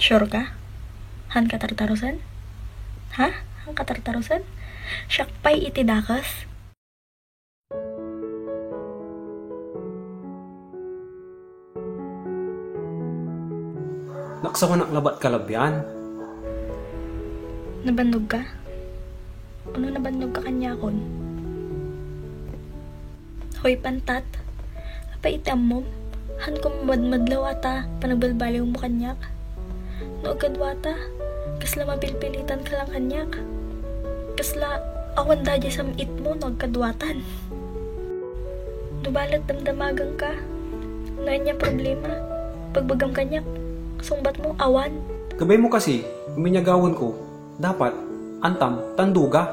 Sure ka? Han katartarusan? Ha? Han katartarusan? Syakpay iti dakas? Naksawan ang labat kalabyan. Nabannog ka? Ano nabannog ka kanya kon? Hoy pantat, apa itam mo? Han ko madmadlaw ata, panagbalbaliw mo kanyak. Noagad wata, kasla mapilpilitan ka lang kanyak. Kasla awan dadya sa it mo, noagkadwatan. Dubalat damdamagang ka, na niya problema. Pagbagam kanyak, sungbat mo awan. Gabay mo kasi, uminyagawan ko. Dapat, antam, tanduga.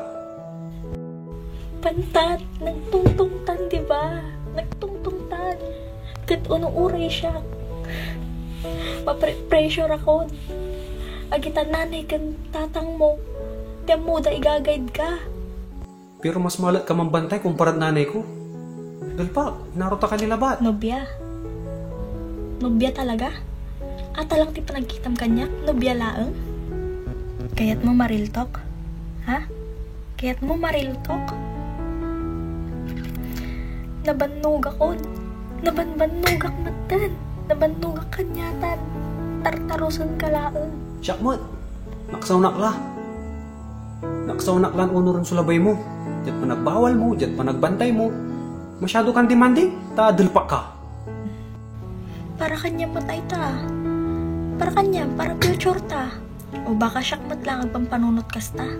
Pantat, nagtungtungtan, diba? Nagtungtungtan. Kat unong uray siya. Pressure ako. Agitan nanay kan tatang mo. Tiyan mo da igagayad ka. Pero mas malat ka mambantay kumparat nanay ko. Dahil pa, narota ka nilabat. Nobya. Nobya talaga? Ata lang ti panagkitam kanyak. Nobya laeng. Kaya't mo mariltok? Ha? Kaya't mo mariltok? Nabannog ako. Nabannog ak matan. Nabannog ak kanyatan. Tartarusan ka laeng. Syakmat, naksawnak la. Naksawnak lan unuran sulabay mo. Diyan pa nagbawal mo, diyan pa nagbantay mo. Masyado kang demanding, taadalpak ka. Para kanya matay ta. Para kanya, para future ta. O baka syakmat lang ang pampanunot kasta.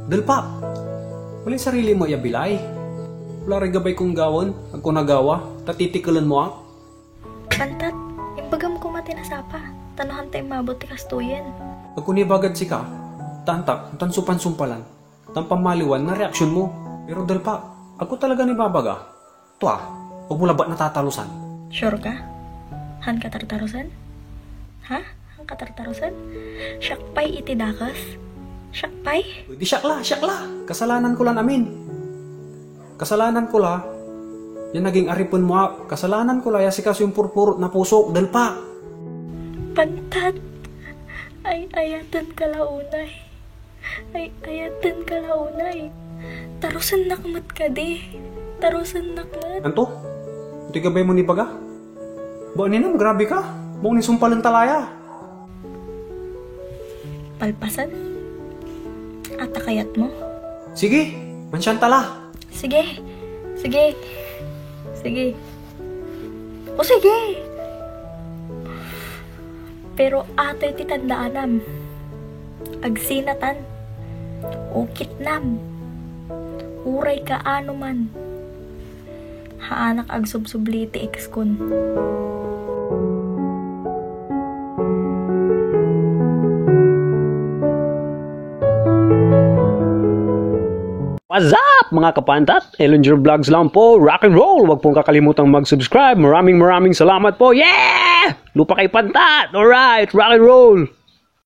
Dalpak, walang sarili mo iabilay. Wala rin gabay kong gawon, ang kunagawa, tatitikalan mo ang. Pantat, imbagam ko matinasapa. Tanahan tayo mabot ti kastuyen. Pag kunibagad si ka, tantak, tansupan-sumpalan, tampamaliwan na reaksyon mo. Pero dalpak, ako talaga ni babaga. Tuwa, huwag mo labat natatalusan. Sure ka? Han katartarusan? Ha? Han katartarusan? Syakpay iti dakas? Syakpay? Di syakla. Kasalanan ko lang amin. Kasalanan ko la, yan naging aripon mo. Kasalanan ko la, yasikas yung purpurot na puso, dalpak. Pantat, ay ayatan ka launay. Ay ayatan ka launay. Tarusan nakmat ka di. Tarusan nakmat. Anto? Ito gabay mo ni baga? Ba ninam, grabe ka. Buong ni sumpalan talaya. Palpasan? Ata kayat mo? Sige, mansyan tala. Sige. Sige. Sige. O sige. Pero ato'y titandaanam. Agsinatan. Ukitnam. Uray ka ano man. Haanak agsubsubliti ekskun. What's up mga kapantat? Ellinger Vlogs lang po, rock and roll. Huwag pong kakalimutang mag-subscribe. Maraming salamat po. Yeah! Lupa kay pantat. Alright, rock and roll.